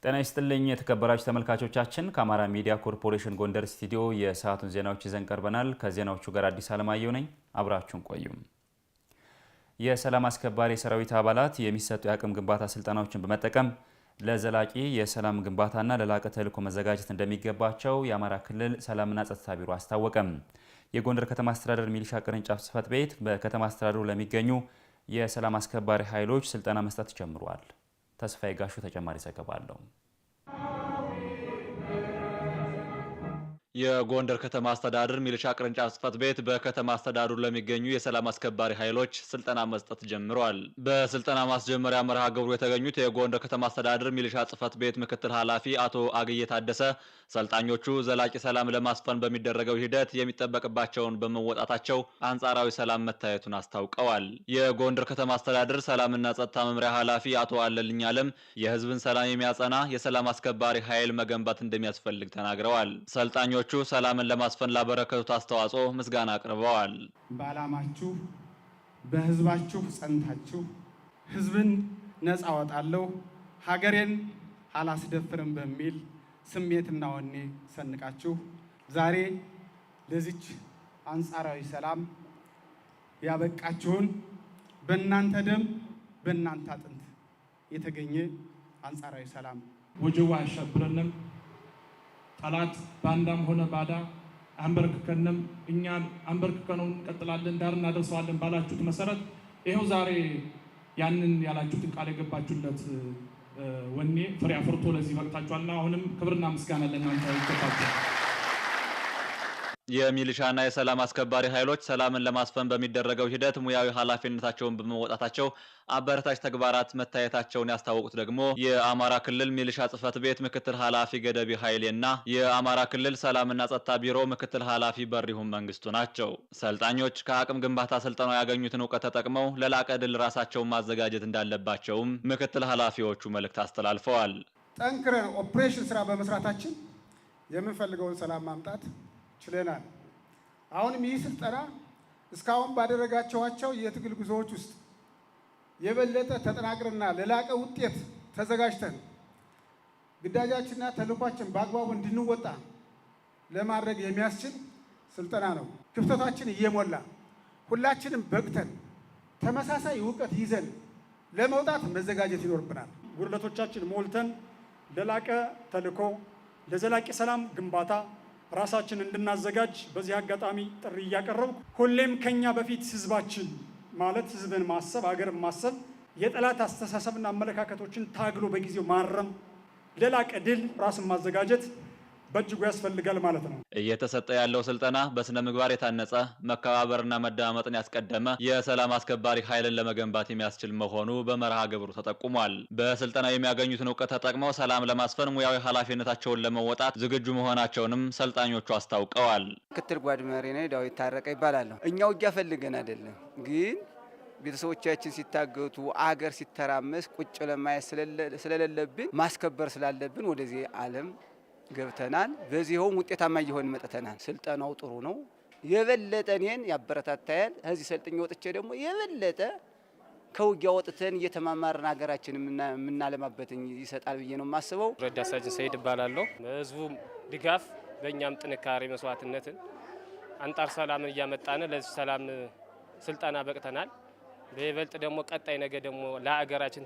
ጤና ይስጥልኝ የተከበራችሁ ተመልካቾቻችን ከአማራ ሚዲያ ኮርፖሬሽን ጎንደር ስቱዲዮ የሰዓቱን ዜናዎች ይዘን ቀርበናል። ከዜናዎቹ ጋር አዲስ አለማየሁ ነኝ። አብራችሁን ቆዩ። የሰላም አስከባሪ ሰራዊት አባላት የሚሰጡ የአቅም ግንባታ ስልጠናዎችን በመጠቀም ለዘላቂ የሰላም ግንባታና ለላቀ ተልዕኮ መዘጋጀት እንደሚገባቸው የአማራ ክልል ሰላምና ጸጥታ ቢሮ አስታወቀም። የጎንደር ከተማ አስተዳደር ሚሊሻ ቅርንጫፍ ጽሕፈት ቤት በከተማ አስተዳደሩ ለሚገኙ የሰላም አስከባሪ ኃይሎች ስልጠና መስጠት ጀምሯል። ተስፋዬ ጋሹ ተጨማሪ ዘገባ አለው። የጎንደር ከተማ አስተዳደር ሚሊሻ ቅርንጫፍ ጽሕፈት ቤት በከተማ አስተዳደሩ ለሚገኙ የሰላም አስከባሪ ኃይሎች ስልጠና መስጠት ጀምሯል። በስልጠና ማስጀመሪያ መርሃ ግብሩ የተገኙት የጎንደር ከተማ አስተዳደር ሚሊሻ ጽሕፈት ቤት ምክትል ኃላፊ አቶ አግዬ ታደሰ ሰልጣኞቹ ዘላቂ ሰላም ለማስፈን በሚደረገው ሂደት የሚጠበቅባቸውን በመወጣታቸው አንጻራዊ ሰላም መታየቱን አስታውቀዋል። የጎንደር ከተማ አስተዳደር ሰላምና ጸጥታ መምሪያ ኃላፊ አቶ አለልኝ አለም የህዝብን ሰላም የሚያጸና የሰላም አስከባሪ ኃይል መገንባት እንደሚያስፈልግ ተናግረዋል። ሰልጣኞቹ ሰላምን ለማስፈን ላበረከቱት አስተዋጽኦ ምስጋና አቅርበዋል። በዓላማችሁ በህዝባችሁ ጸንታችሁ ህዝብን ነፃ አወጣለሁ ሀገሬን አላስደፍርም በሚል ስሜትና ወኔ ሰንቃችሁ ዛሬ ለዚች አንጻራዊ ሰላም ያበቃችሁን በእናንተ ደም በእናንተ አጥንት የተገኘ አንጻራዊ ሰላም ወጀዋ ያሸብረንም ጠላት ባንዳም ሆነ ባዳ አንበርክከንም እኛን አንበርክከነው እንቀጥላለን ዳር እናደርሰዋለን ባላችሁት መሰረት ይሄው ዛሬ ያንን ያላችሁትን ቃል የገባችሁለት ወኔ ፍሬ አፍርቶ ለዚህ በቅታችኋልና አሁንም ክብርና ምስጋና ለእናንተ ይገባችኋል። የሚሊሻና የሰላም አስከባሪ ኃይሎች ሰላምን ለማስፈን በሚደረገው ሂደት ሙያዊ ኃላፊነታቸውን በመወጣታቸው አበረታች ተግባራት መታየታቸውን ያስታወቁት ደግሞ የአማራ ክልል ሚሊሻ ጽሕፈት ቤት ምክትል ኃላፊ ገደቢ ኃይሌና የአማራ ክልል ሰላምና ጸጥታ ቢሮ ምክትል ኃላፊ በሪሁን መንግስቱ ናቸው። ሰልጣኞች ከአቅም ግንባታ ስልጠናው ያገኙትን እውቀት ተጠቅመው ለላቀ ድል ራሳቸውን ማዘጋጀት እንዳለባቸውም ምክትል ኃላፊዎቹ መልእክት አስተላልፈዋል። ጠንክረን ኦፕሬሽን ስራ በመስራታችን የምንፈልገውን ሰላም ማምጣት ችለናል። አሁንም ይህ ስልጠና እስካሁን ባደረጋቸዋቸው የትግል ጉዞዎች ውስጥ የበለጠ ተጠናክረንና ለላቀ ውጤት ተዘጋጅተን ግዳጃችንና ተልዕኳችን በአግባቡ እንድንወጣ ለማድረግ የሚያስችል ስልጠና ነው። ክፍተታችን እየሞላ ሁላችንም በቅተን ተመሳሳይ እውቀት ይዘን ለመውጣት መዘጋጀት ይኖርብናል። ጉድለቶቻችን ሞልተን ለላቀ ተልዕኮ ለዘላቂ ሰላም ግንባታ ራሳችን እንድናዘጋጅ በዚህ አጋጣሚ ጥሪ እያቀረብኩ ሁሌም ከኛ በፊት ህዝባችን ማለት ህዝብን ማሰብ ሀገርን ማሰብ የጠላት አስተሳሰብና አመለካከቶችን ታግሎ በጊዜው ማረም ለላቀ ድል ራስን ማዘጋጀት በእጅጉ ያስፈልጋል ማለት ነው። እየተሰጠ ያለው ስልጠና በስነ ምግባር የታነጸ መከባበርና መደማመጥን ያስቀደመ የሰላም አስከባሪ ኃይልን ለመገንባት የሚያስችል መሆኑ በመርሃ ግብሩ ተጠቁሟል። በስልጠናው የሚያገኙትን እውቀት ተጠቅመው ሰላም ለማስፈን ሙያዊ ኃላፊነታቸውን ለመወጣት ዝግጁ መሆናቸውንም ሰልጣኞቹ አስታውቀዋል። ምክትል ጓድ መሪ ነኝ ዳዊት ታረቀ ይባላለሁ። እኛ ውጊያ ፈልገን አይደለም ግን ቤተሰቦቻችን ሲታገቱ አገር ሲተራመስ ቁጭ ለማየት ስለሌለብን ማስከበር ስላለብን ወደዚህ ዓለም ገብተናል። በዚህውም ውጤታማ እየሆን መጥተናል። ስልጠናው ጥሩ ነው። የበለጠ እኔን ያበረታታል። እዚህ ሰልጥኜ ወጥቼ ደግሞ የበለጠ ከውጊያ ወጥተን እየተማማርን ሀገራችን የምናለማበትን ይሰጣል ብዬ ነው የማስበው። ረዳት ሳጅን ሰይድ እባላለሁ። በህዝቡ ድጋፍ በእኛም ጥንካሬ መስዋዕትነትን አንጣር ሰላምን እያመጣን ለዚህ ሰላም ስልጠና በቅተናል። በይበልጥ ደግሞ ቀጣይ ነገ ደግሞ ለሀገራችን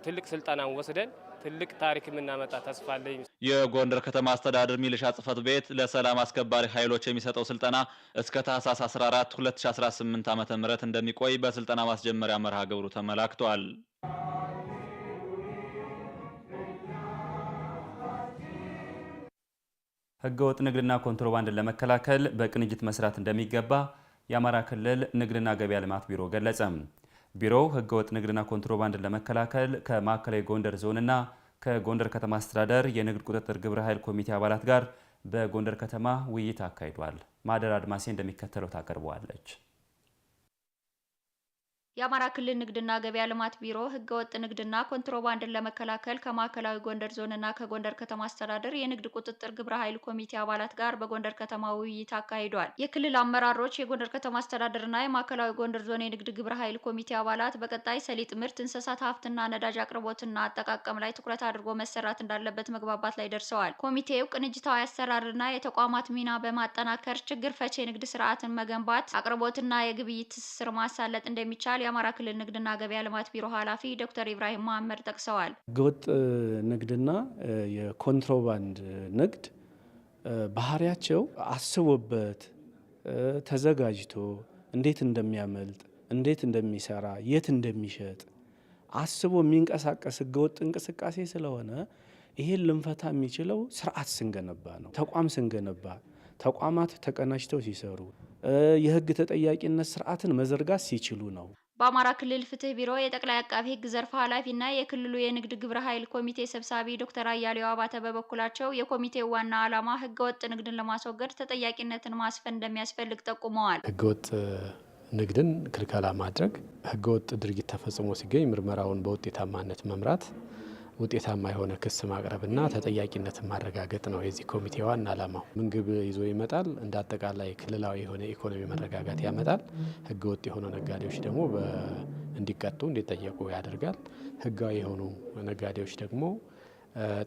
ትልቅ ስልጠናን ወስደን ትልቅ ታሪክ የምናመጣ ተስፋ አለኝ። የጎንደር ከተማ አስተዳደር ሚሊሻ ጽሕፈት ቤት ለሰላም አስከባሪ ኃይሎች የሚሰጠው ስልጠና እስከ ታህሳስ 14 2018 ዓ.ም እንደሚቆይ በስልጠና ማስጀመሪያ መርሃ ግብሩ ተመላክቷል። ህገወጥ ንግድና ኮንትሮባንድን ለመከላከል በቅንጅት መስራት እንደሚገባ የአማራ ክልል ንግድና ገበያ ልማት ቢሮ ገለጸ። ቢሮው ህገወጥ ንግድና ኮንትሮባንድን ለመከላከል ከማዕከላዊ ጎንደር ዞንና ከጎንደር ከተማ አስተዳደር የንግድ ቁጥጥር ግብረ ኃይል ኮሚቴ አባላት ጋር በጎንደር ከተማ ውይይት አካሂዷል። ማደር አድማሴ እንደሚከተለው ታቀርበዋለች። የአማራ ክልል ንግድና ገበያ ልማት ቢሮ ህገወጥ ንግድና ኮንትሮባንድን ለመከላከል ከማዕከላዊ ጎንደር ዞንና ከጎንደር ከተማ አስተዳደር የንግድ ቁጥጥር ግብረ ኃይል ኮሚቴ አባላት ጋር በጎንደር ከተማ ውይይት አካሂዷል። የክልል አመራሮች፣ የጎንደር ከተማ አስተዳደርና የማዕከላዊ ጎንደር ዞን የንግድ ግብረ ኃይል ኮሚቴ አባላት በቀጣይ ሰሊጥ ምርት፣ እንስሳት ሀብትና ነዳጅ አቅርቦትና አጠቃቀም ላይ ትኩረት አድርጎ መሰራት እንዳለበት መግባባት ላይ ደርሰዋል። ኮሚቴው ቅንጅታዊ አሰራርና የተቋማት ሚና በማጠናከር ችግር ፈቺ የንግድ ስርዓትን መገንባት፣ አቅርቦትና የግብይት ትስስር ማሳለጥ እንደሚቻል የአማራ ክልል ንግድና ገበያ ልማት ቢሮ ኃላፊ ዶክተር ኢብራሂም መሐመድ ጠቅሰዋል። ህገወጥ ንግድና የኮንትሮባንድ ንግድ ባህሪያቸው አስቦበት ተዘጋጅቶ እንዴት እንደሚያመልጥ፣ እንዴት እንደሚሰራ፣ የት እንደሚሸጥ አስቦ የሚንቀሳቀስ ህገወጥ እንቅስቃሴ ስለሆነ ይሄን ልንፈታ የሚችለው ስርዓት ስንገነባ ነው። ተቋም ስንገነባ፣ ተቋማት ተቀናጅተው ሲሰሩ፣ የህግ ተጠያቂነት ስርዓትን መዘርጋት ሲችሉ ነው። በአማራ ክልል ፍትህ ቢሮ የጠቅላይ አቃቤ ህግ ዘርፍ ኃላፊና የክልሉ የንግድ ግብረ ኃይል ኮሚቴ ሰብሳቢ ዶክተር አያሌው አባተ በበኩላቸው የኮሚቴው ዋና ዓላማ ህገወጥ ንግድን ለማስወገድ ተጠያቂነትን ማስፈን እንደሚያስፈልግ ጠቁመዋል። ህገወጥ ንግድን ክልከላ ማድረግ፣ ህገወጥ ድርጊት ተፈጽሞ ሲገኝ ምርመራውን በውጤታማነት መምራት፣ ውጤታማ የሆነ ክስ ማቅረብና ተጠያቂነትን ማረጋገጥ ነው የዚህ ኮሚቴ ዋና ዓላማው። ምን ግብ ይዞ ይመጣል? እንደ አጠቃላይ ክልላዊ የሆነ ኢኮኖሚ መረጋጋት ያመጣል። ህገወጥ የሆኑ ነጋዴዎች ደግሞ እንዲቀጡ እንዲጠየቁ ያደርጋል። ህጋዊ የሆኑ ነጋዴዎች ደግሞ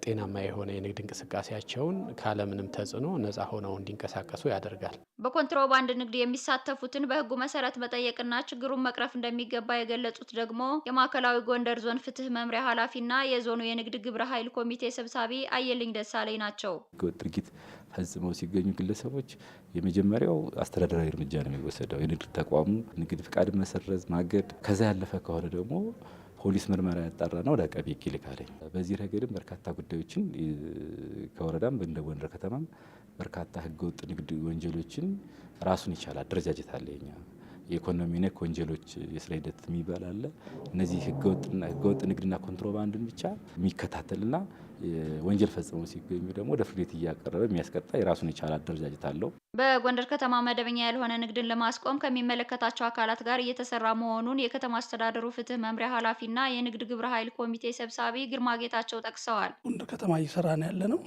ጤናማ የሆነ የንግድ እንቅስቃሴያቸውን ካለምንም ተጽዕኖ ነፃ ሆነው እንዲንቀሳቀሱ ያደርጋል። በኮንትሮባንድ ንግድ የሚሳተፉትን በህጉ መሰረት መጠየቅና ችግሩን መቅረፍ እንደሚገባ የገለጹት ደግሞ የማዕከላዊ ጎንደር ዞን ፍትህ መምሪያ ኃላፊና የዞኑ የንግድ ግብረ ኃይል ኮሚቴ ሰብሳቢ አየልኝ ደሳለኝ ናቸው። ህገወጥ ድርጊት ፈጽመው ሲገኙ ግለሰቦች የመጀመሪያው አስተዳደራዊ እርምጃ ነው የሚወሰደው። የንግድ ተቋሙ ንግድ ፍቃድ መሰረዝ፣ ማገድ፣ ከዛ ያለፈ ከሆነ ደግሞ ፖሊስ ምርመራ ያጣራና ወደ አቃቤ ህግ ይልካል። በዚህ ረገድም በርካታ ጉዳዮችን ከወረዳም እንደ ጎንደር ከተማም በርካታ ህገወጥ ንግድ ወንጀሎችን ራሱን ይቻላል አደረጃጀት አለ። የኢኮኖሚ ነክ ወንጀሎች የስራ ሂደት የሚባል አለ። እነዚህ ህገወጥ ንግድና ኮንትሮባንድን ብቻ የሚከታተልና ወንጀል ፈጽሞ ሲገኙ ደግሞ ወደ ፍርድ ቤት እያቀረበ የሚያስቀጣ የራሱን የቻለ አደረጃጀት አለው። በጎንደር ከተማ መደበኛ ያልሆነ ንግድን ለማስቆም ከሚመለከታቸው አካላት ጋር እየተሰራ መሆኑን የከተማ አስተዳደሩ ፍትህ መምሪያ ኃላፊና የንግድ ግብረ ኃይል ኮሚቴ ሰብሳቢ ግርማ ጌታቸው ጠቅሰዋል። ጎንደር ከተማ እየሰራ ነው ያለ ነው።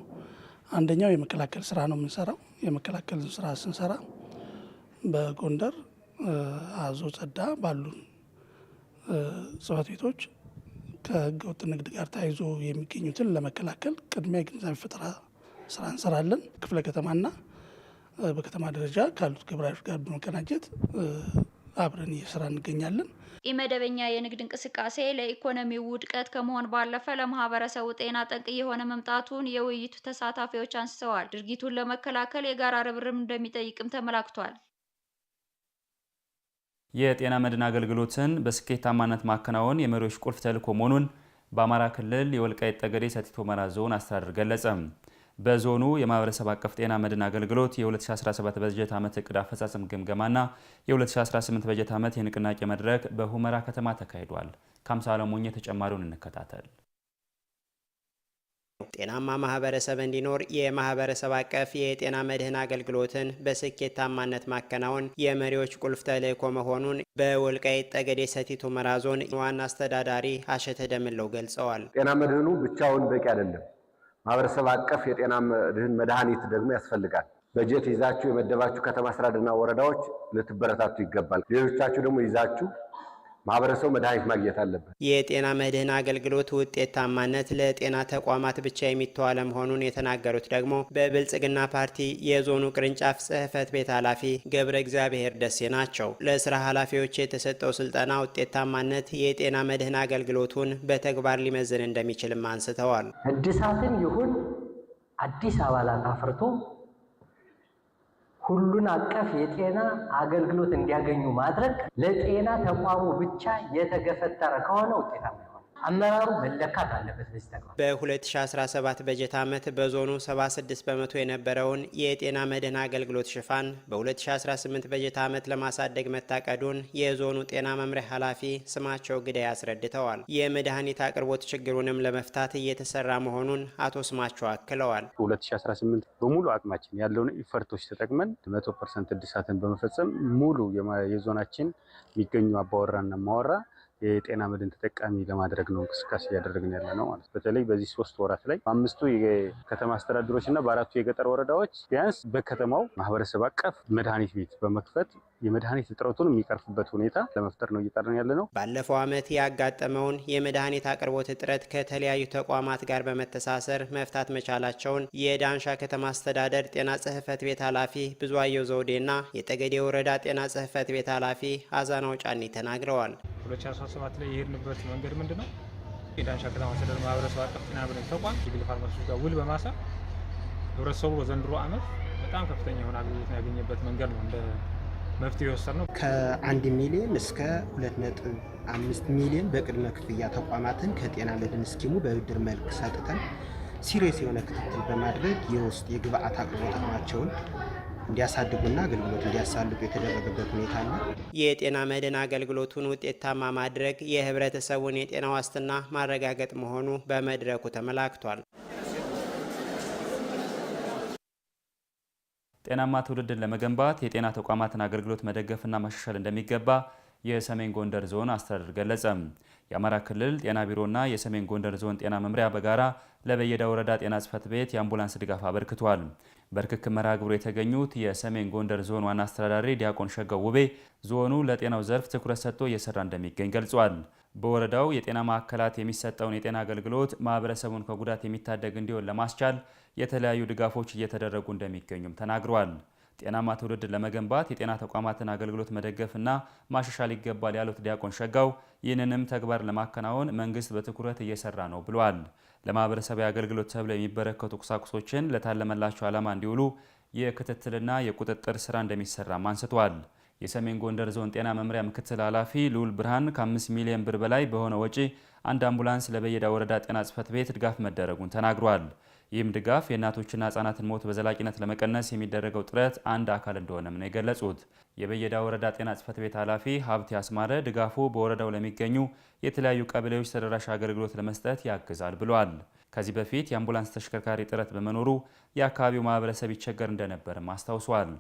አንደኛው የመከላከል ስራ ነው የምንሰራው። የመከላከል ስራ ስንሰራ በጎንደር አዞ ጸዳ ባሉን ጽሕፈት ቤቶች ከህገወጥ ንግድ ጋር ተያይዞ የሚገኙትን ለመከላከል ቅድሚያ ግንዛቤ ፈጠራ ስራ እንሰራለን። ክፍለ ከተማና በከተማ ደረጃ ካሉት ግብረ ኃይሎች ጋር በመቀናጀት አብረን እየሰራ እንገኛለን። ኢመደበኛ የንግድ እንቅስቃሴ ለኢኮኖሚው ውድቀት ከመሆን ባለፈ ለማህበረሰቡ ጤና ጠንቅ የሆነ መምጣቱን የውይይቱ ተሳታፊዎች አንስተዋል። ድርጊቱን ለመከላከል የጋራ ርብርብ እንደሚጠይቅም ተመላክቷል። የጤና መድን አገልግሎትን በስኬታማነት ማከናወን የመሪዎች ቁልፍ ተልዕኮ መሆኑን በአማራ ክልል የወልቃይት ጠገዴ ሰቲት ሁመራ ዞን አስተዳደር ገለጸ። በዞኑ የማህበረሰብ አቀፍ ጤና መድን አገልግሎት የ2017 በጀት ዓመት እቅድ አፈጻጸም ግምገማና የ2018 በጀት ዓመት የንቅናቄ መድረክ በሁመራ ከተማ ተካሂዷል። ካምሳለ ሞኘ ተጨማሪውን እንከታተል። ጤናማ ማህበረሰብ እንዲኖር የማህበረሰብ አቀፍ የጤና መድህን አገልግሎትን በስኬታማነት ማከናወን የመሪዎች ቁልፍ ተልዕኮ መሆኑን በወልቃይት ጠገዴ ሰቲት ሁመራ ዞን ዋና አስተዳዳሪ አሸተ ደምለው ገልጸዋል። ጤና መድህኑ ብቻውን በቂ አይደለም። ማህበረሰብ አቀፍ የጤና መድህን መድኃኒት ደግሞ ያስፈልጋል። በጀት ይዛችሁ የመደባችሁ ከተማ አስተዳደርና ወረዳዎች ልትበረታቱ ይገባል። ሌሎቻችሁ ደግሞ ይዛችሁ ማህበረሰቡ መድኃኒት ማግኘት አለበት። የጤና መድህን አገልግሎት ውጤታማነት ለጤና ተቋማት ብቻ የሚተዋለ መሆኑን የተናገሩት ደግሞ በብልጽግና ፓርቲ የዞኑ ቅርንጫፍ ጽህፈት ቤት ኃላፊ ገብረ እግዚአብሔር ደሴ ናቸው። ለስራ ኃላፊዎች የተሰጠው ስልጠና ውጤታማነት የጤና መድህን አገልግሎቱን በተግባር ሊመዝን እንደሚችልም አንስተዋል። እድሳትም ይሁን አዲስ አባላት አፍርቶ ሁሉን አቀፍ የጤና አገልግሎት እንዲያገኙ ማድረግ ለጤና ተቋሙ ብቻ የተገፈተረ ከሆነ ውጤታማ ይሆናል። አመራሩ መለካት አለበት። በዚህ ተግባር በ2017 በጀት ዓመት በዞኑ 76 በመቶ የነበረውን የጤና መድህን አገልግሎት ሽፋን በ2018 በጀት ዓመት ለማሳደግ መታቀዱን የዞኑ ጤና መምሪያ ኃላፊ ስማቸው ግዳይ አስረድተዋል። የመድኃኒት አቅርቦት ችግሩንም ለመፍታት እየተሰራ መሆኑን አቶ ስማቸው አክለዋል። 2018 በሙሉ አቅማችን ያለውን ኢፈርቶች ተጠቅመን 100% እድሳትን በመፈጸም ሙሉ የዞናችን የሚገኙ አባወራና ማወራ የጤና መድን ተጠቃሚ ለማድረግ ነው እንቅስቃሴ እያደረግን ያለ ነው ማለት። በተለይ በዚህ 3 ወራት ላይ በ5ቱ የከተማ አስተዳደሮች እና በ4ቱ የገጠር ወረዳዎች ቢያንስ በከተማው ማህበረሰብ አቀፍ መድኃኒት ቤት በመክፈት የመድኃኒት እጥረቱን የሚቀርፍበት ሁኔታ ለመፍጠር ነው እየጣርን ያለ ነው። ባለፈው ዓመት ያጋጠመውን የመድኃኒት አቅርቦት እጥረት ከተለያዩ ተቋማት ጋር በመተሳሰር መፍታት መቻላቸውን የዳንሻ ከተማ አስተዳደር ጤና ጽሕፈት ቤት ኃላፊ ብዙአየሁ ዘውዴና የጠገዴ ወረዳ ጤና ጽሕፈት ቤት ኃላፊ አዛናው ጫኒ ተናግረዋል። 2017 ላይ የሄድንበት መንገድ ምንድነው? የዳንሻ ከተማ አስተዳደር ማህበረሰብ አቀፍ ጤና መድን ተቋም የግል ፋርማሲዎች ጋር ውል በማሰር ህብረተሰቡ በዘንድሮ ዓመት በጣም ከፍተኛ የሆነ አገልግሎት ያገኘበት መንገድ ነው እንደ መፍትሄ የወሰድነው። ከ1 ሚሊዮን እስከ 2.5 ሚሊዮን በቅድመ ክፍያ ተቋማትን ከጤና መድን ስኪሙ በብድር መልክ ሰጥተን ሲሪየስ የሆነ ክትትል በማድረግ የውስጥ የግብአት አቅርቦት አቅማቸውን እንዲያሳድጉና አገልግሎት እንዲያሳልጡ የተደረገበት ሁኔታ ነው። የጤና መድን አገልግሎቱን ውጤታማ ማድረግ የህብረተሰቡን የጤና ዋስትና ማረጋገጥ መሆኑ በመድረኩ ተመላክቷል። ጤናማ ትውልድን ለመገንባት የጤና ተቋማትን አገልግሎት መደገፍና ማሻሻል እንደሚገባ የሰሜን ጎንደር ዞን አስተዳደር ገለጸ። የአማራ ክልል ጤና ቢሮና የሰሜን ጎንደር ዞን ጤና መምሪያ በጋራ ለበየዳ ወረዳ ጤና ጽሕፈት ቤት የአምቡላንስ ድጋፍ አበርክቷል። በርክክብ መርሃ ግብሩ የተገኙት የሰሜን ጎንደር ዞን ዋና አስተዳዳሪ ዲያቆን ሸጋው ውቤ ዞኑ ለጤናው ዘርፍ ትኩረት ሰጥቶ እየሰራ እንደሚገኝ ገልጿል። በወረዳው የጤና ማዕከላት የሚሰጠውን የጤና አገልግሎት ማህበረሰቡን ከጉዳት የሚታደግ እንዲሆን ለማስቻል የተለያዩ ድጋፎች እየተደረጉ እንደሚገኙም ተናግረዋል። ጤናማ ትውልድ ለመገንባት የጤና ተቋማትን አገልግሎት መደገፍና ማሻሻል ይገባል ያሉት ዲያቆን ሸጋው ይህንንም ተግባር ለማከናወን መንግስት በትኩረት እየሰራ ነው ብሏል። ለማህበረሰባዊ አገልግሎት ተብለው የሚበረከቱ ቁሳቁሶችን ለታለመላቸው ዓላማ እንዲውሉ የክትትልና የቁጥጥር ስራ እንደሚሰራም አንስቷል። የሰሜን ጎንደር ዞን ጤና መምሪያ ምክትል ኃላፊ ልዑል ብርሃን ከ5 ሚሊዮን ብር በላይ በሆነ ወጪ አንድ አምቡላንስ ለበየዳ ወረዳ ጤና ጽሕፈት ቤት ድጋፍ መደረጉን ተናግሯል። ይህም ድጋፍ የእናቶችና ህጻናትን ሞት በዘላቂነት ለመቀነስ የሚደረገው ጥረት አንድ አካል እንደሆነም ነው የገለጹት። የበየዳ ወረዳ ጤና ጽሕፈት ቤት ኃላፊ ሀብቴ አስማረ ድጋፉ በወረዳው ለሚገኙ የተለያዩ ቀበሌዎች ተደራሽ አገልግሎት ለመስጠት ያግዛል ብሏል። ከዚህ በፊት የአምቡላንስ ተሽከርካሪ እጥረት በመኖሩ የአካባቢው ማህበረሰብ ይቸገር እንደነበርም አስታውሷል።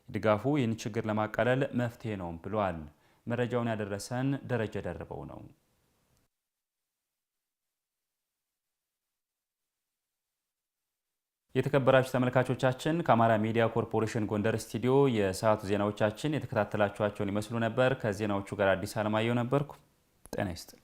ድጋፉ ይህን ችግር ለማቃለል መፍትሄ ነውም ብሏል። መረጃውን ያደረሰን ደረጀ ደርበው ነው። የተከበራችሁ ተመልካቾቻችን ከአማራ ሚዲያ ኮርፖሬሽን ጎንደር ስቱዲዮ የሰዓቱ ዜናዎቻችን የተከታተላችኋቸውን ይመስሉ ነበር። ከዜናዎቹ ጋር አዲስ አለማየሁ ነበርኩ። ጤና ይስጥልኝ።